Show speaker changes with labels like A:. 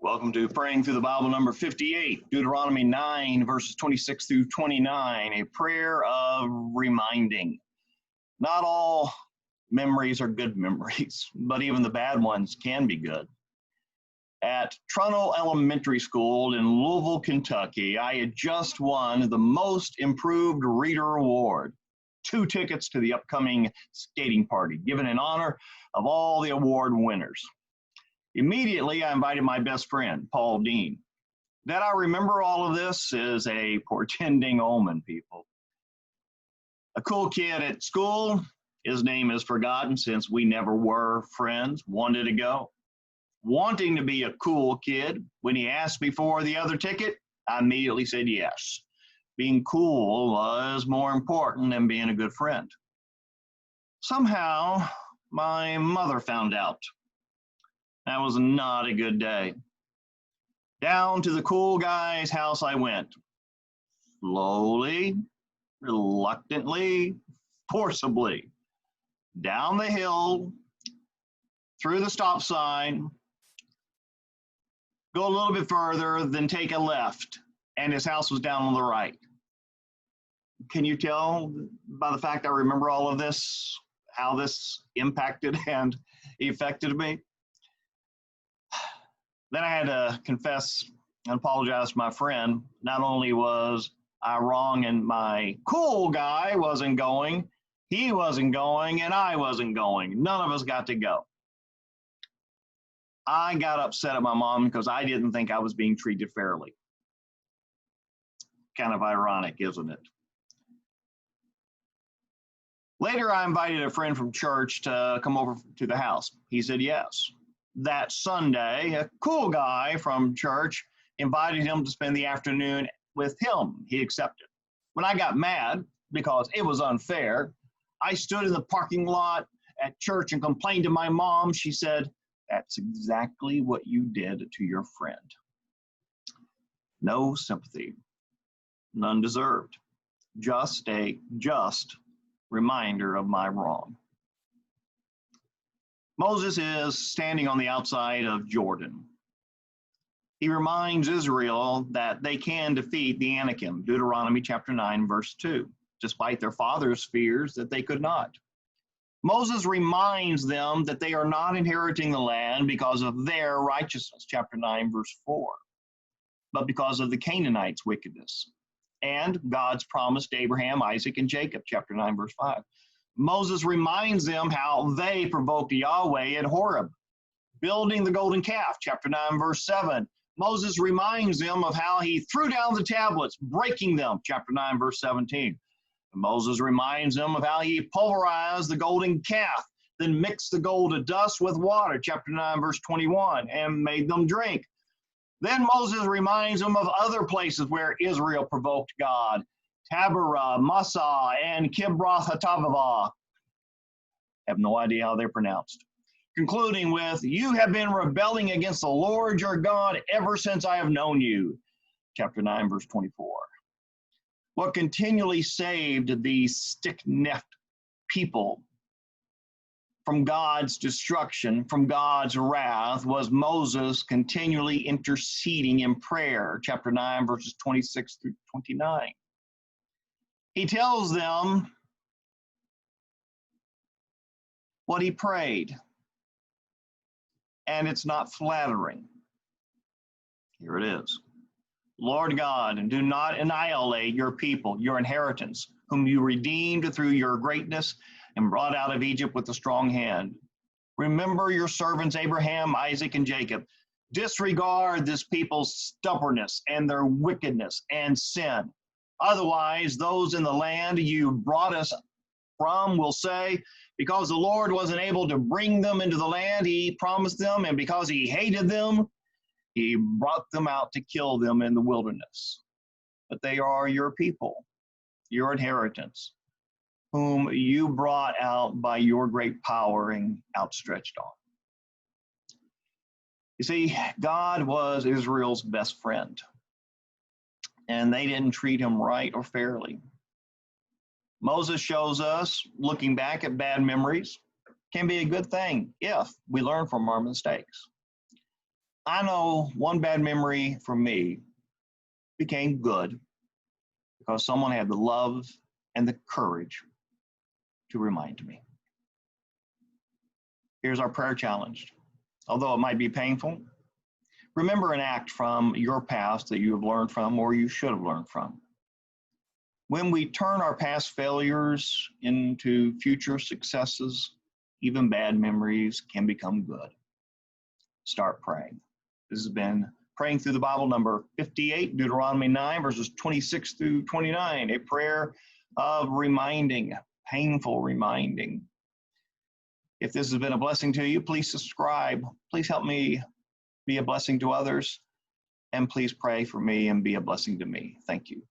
A: Welcome to Praying Through the Bible number 58, Deuteronomy 9, verses 26 through 29, a prayer of reminding. Not all memories are good memories, but even the bad ones can be good. At Trunell Elementary School in Louisville, Kentucky, I had just won the Most Improved Reader Award, 2 tickets to the upcoming skating party, given in honor of all the award winners. Immediately, I invited my best friend, Paul Dean. That I remember all of this is a portending omen, people. A cool kid at school, his name is forgotten since we never were friends, wanted to go. Wanting to be a cool kid, when he asked me for the other ticket, I immediately said yes. Being cool was more important than being a good friend. Somehow, my mother found out. That was not a good day. Down to the cool guy's house I went. Slowly, reluctantly, forcibly. Down the hill, through the stop sign, go a little bit further, then take a left, and his house was down on the right. Can you tell by the fact I remember all of this, how this impacted and affected me? Then I had to confess and apologize to my friend. Not only was I wrong and my cool guy wasn't going, he wasn't going, and I wasn't going. None of us got to go. I got upset at my mom because I didn't think I was being treated fairly. Kind of ironic, isn't it? Later, I invited a friend from church to come over to the house. He said yes. That Sunday, a cool guy from church invited him to spend the afternoon with him. He accepted. When I got mad because it was unfair, I stood in the parking lot at church and complained to my mom. She said, "That's exactly what you did to your friend." No sympathy, none deserved. Just a just reminder of my wrong. Moses is standing on the outside of Jordan. He reminds Israel that they can defeat the Anakim, Deuteronomy chapter 9, verse 2, despite their father's fears that they could not. Moses reminds them that they are not inheriting the land because of their righteousness, chapter 9, verse 4, but because of the Canaanites' wickedness and God's promise to Abraham, Isaac, and Jacob, chapter 9, verse 5. Moses reminds them how they provoked Yahweh at Horeb, building the golden calf, chapter 9, verse 7. Moses reminds them of how he threw down the tablets, breaking them, chapter 9, verse 17. Moses reminds them of how he pulverized the golden calf, then mixed the gold to dust with water, chapter 9, verse 21, and made them drink. Then Moses reminds them of other places where Israel provoked God, Taberah, Massah, and Kibroth-Hattaavah. Have no idea how they're pronounced. Concluding with, "You have been rebelling against the Lord your God ever since I have known you." Chapter 9, verse 24. What continually saved these stiff-necked people from God's destruction, from God's wrath, was Moses continually interceding in prayer. Chapter 9, verses 26 through 29. He tells them what he prayed, and it's not flattering. Here it is. "Lord God, and do not annihilate your people, your inheritance, whom you redeemed through your greatness and brought out of Egypt with a strong hand. Remember your servants Abraham, Isaac, and Jacob. Disregard this people's stubbornness and their wickedness and sin. Otherwise, those in the land you brought us from will say, because the Lord wasn't able to bring them into the land he promised them, and because he hated them, he brought them out to kill them in the wilderness. But they are your people, your inheritance, whom you brought out by your great power and outstretched arm." You see, God was Israel's best friend, and they didn't treat him right or fairly. Moses shows us looking back at bad memories can be a good thing if we learn from our mistakes. I know one bad memory for me became good because someone had the love and the courage to remind me. Here's our prayer challenge. Although it might be painful, remember an act from your past that you have learned from or you should have learned from. When we turn our past failures into future successes, even bad memories can become good. Start praying. This has been Praying Through the Bible, number 58, Deuteronomy 9, verses 26 through 29, a prayer of reminding, painful reminding. If this has been a blessing to you, please subscribe. Please help me be a blessing to others, and please pray for me and be a blessing to me. Thank you.